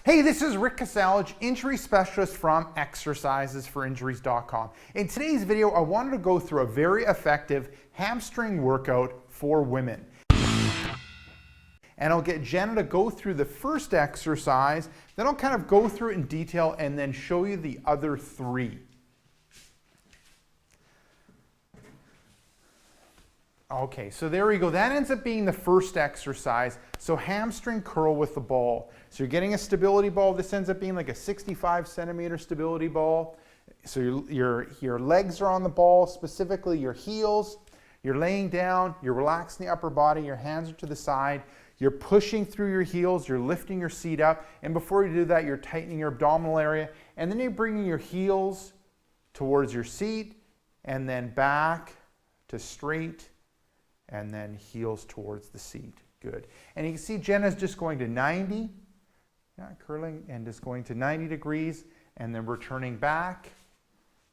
Hey, this is Rick Kasalj, injury specialist from exercisesforinjuries.com. In today's video, I wanted to go through a very effective hamstring workout for women. And I'll get Jenna to go through the first exercise, then I'll kind of go through it in detail and then show you the other three. Okay, so there we go. That ends up being the first exercise. So hamstring curl with the ball. So you're getting a stability ball. This ends up being like a 65 centimeter stability ball. So your legs are on the ball, specifically your heels. You're laying down, you're relaxing the upper body, your hands are to the side. You're pushing through your heels, you're lifting your seat up. And before you do that, you're tightening your abdominal area. And then you're bringing your heels towards your seat and then back to straight. And then heels towards the seat. Good. And you can see Jenna's just going to 90, curling, and just going to 90 degrees, and then returning back.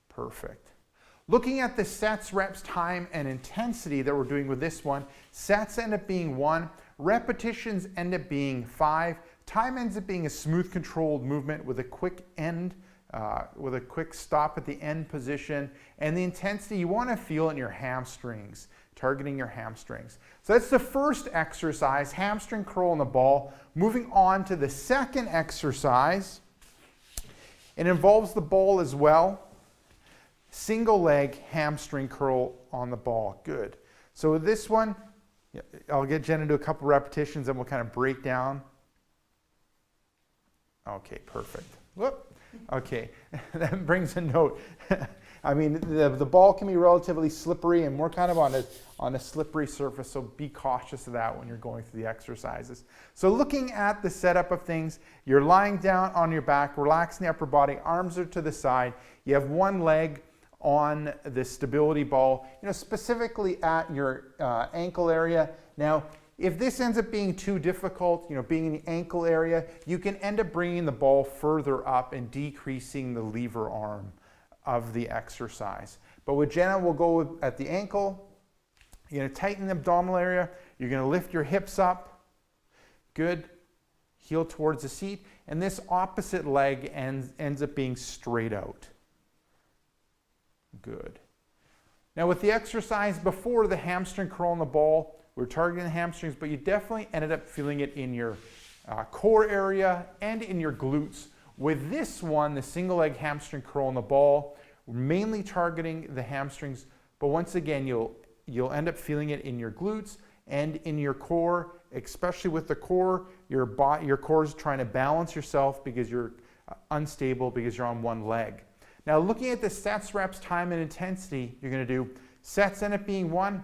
Perfect. Looking at the sets, reps, time, and intensity that we're doing with this one, sets end up being 1, repetitions end up being 5, time ends up being a smooth, controlled movement with a quick end, with a quick stop at the end position, and the intensity you want to feel in your hamstrings, targeting your hamstrings. So that's the first exercise, hamstring curl on the ball. Moving on to the second exercise, it involves the ball as well. Single leg hamstring curl on the ball. Good. So with this one, I'll get Jen to do a couple repetitions and we'll kind of break down. Okay, perfect. Whoop. Okay, that brings a note. I mean, the ball can be relatively slippery and we're kind of on a slippery surface, so be cautious of that when you're going through the exercises. So looking at the setup of things, you're lying down on your back, relaxing the upper body, arms are to the side. You have one leg on the stability ball, specifically at your ankle area. Now, if this ends up being too difficult, being in the ankle area, you can end up bringing the ball further up and decreasing the lever arm of the exercise. But with Jenna, we'll go at the ankle. You're going to tighten the abdominal area. You're going to lift your hips up. Good. Heel towards the seat. And this opposite leg ends up being straight out. Good. Now with the exercise before, the hamstring curl on the ball, we're targeting the hamstrings, but you definitely ended up feeling it in your core area and in your glutes. With this one, the single leg hamstring curl on the ball, we're mainly targeting the hamstrings, but once again, you'll end up feeling it in your glutes and in your core, especially with the core. Your core is trying to balance yourself because you're unstable because you're on one leg. Now looking at the sets, reps, time, and intensity, you're going to do sets end up being 1,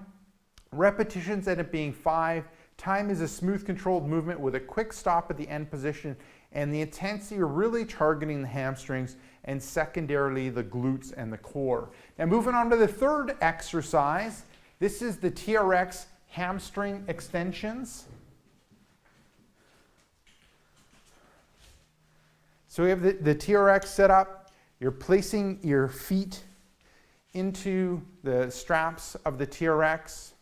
repetitions end up being 5, time is a smooth, controlled movement with a quick stop at the end position, and the intensity are really targeting the hamstrings and secondarily the glutes and the core. Now moving on to the third exercise, this is the TRX Hamstring Extensions. So we have the TRX set up. You're placing your feet into the straps of the TRX.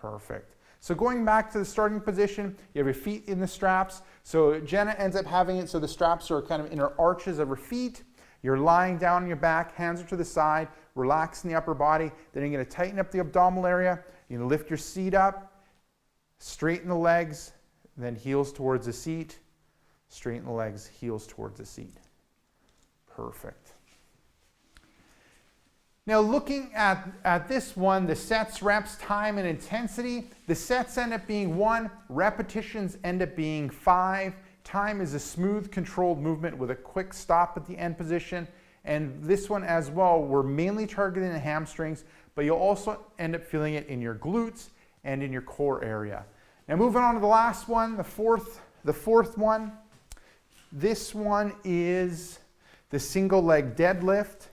Perfect. So going back to the starting position, you have your feet in the straps. So Jenna ends up having it so the straps are kind of in her arches of her feet. You're lying down on your back, hands are to the side, relaxing the upper body. Then you're going to tighten up the abdominal area. You're going to lift your seat up, straighten the legs, then heels towards the seat, straighten the legs, heels towards the seat. Perfect. Now looking at this one, the sets, reps, time, and intensity, the sets end up being 1, repetitions end up being 5, time is a smooth, controlled movement with a quick stop at the end position, and this one as well, we're mainly targeting the hamstrings, but you'll also end up feeling it in your glutes and in your core area. Now moving on to the last one, the fourth one, this one is the single leg deadlift.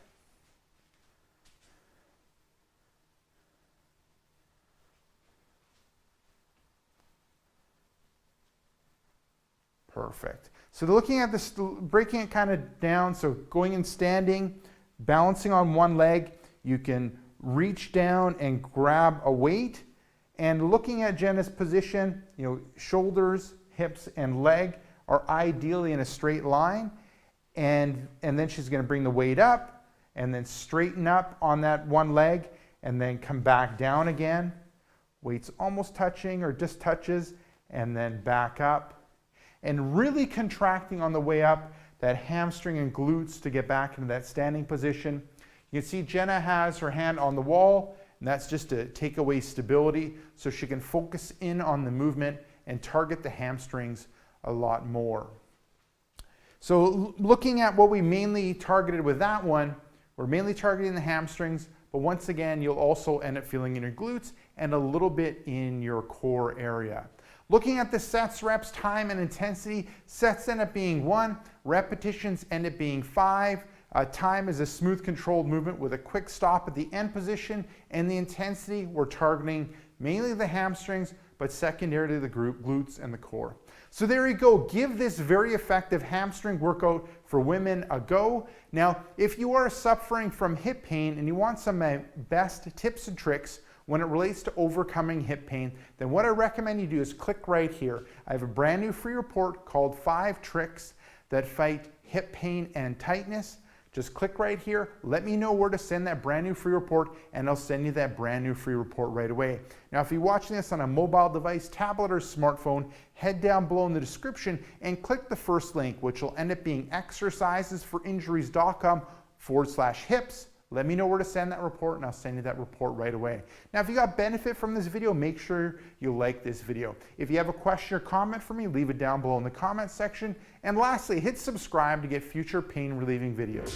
Perfect. So looking at this, breaking it kind of down, so going and standing, balancing on one leg, You can reach down and grab a weight. And looking at Jenna's position, shoulders, hips, and leg are ideally in a straight line. And then she's going to bring the weight up and then straighten up on that one leg and then come back down again. Weight's almost touching or just touches, and then back up. And really contracting on the way up that hamstring and glutes to get back into that standing position. You can see Jenna has her hand on the wall, and that's just to take away stability so she can focus in on the movement and target the hamstrings a lot more. So looking at what we mainly targeted with that one, we're mainly targeting the hamstrings, but once again, you'll also end up feeling in your glutes and a little bit in your core area. Looking at the sets, reps, time, and intensity, sets end up being 1, repetitions end up being 5, time is a smooth controlled movement with a quick stop at the end position, and the intensity, we're targeting mainly the hamstrings, but secondarily the glutes and the core. So there you go. Give this very effective hamstring workout for women a go. Now, if you are suffering from hip pain and you want some of my best tips and tricks when it relates to overcoming hip pain, then what I recommend you do is click right here. I have a brand new free report called 5 Tricks That Fight Hip Pain and Tightness. Just click right here, let me know where to send that brand new free report, and I'll send you that brand new free report right away. Now, if you're watching this on a mobile device, tablet, or smartphone, head down below in the description and click the first link, which will end up being exercisesforinjuries.com/hips. Let me know where to send that report, and I'll send you that report right away. Now, if you got benefit from this video, make sure you like this video. If you have a question or comment for me, leave it down below in the comment section. And lastly, hit subscribe to get future pain relieving videos.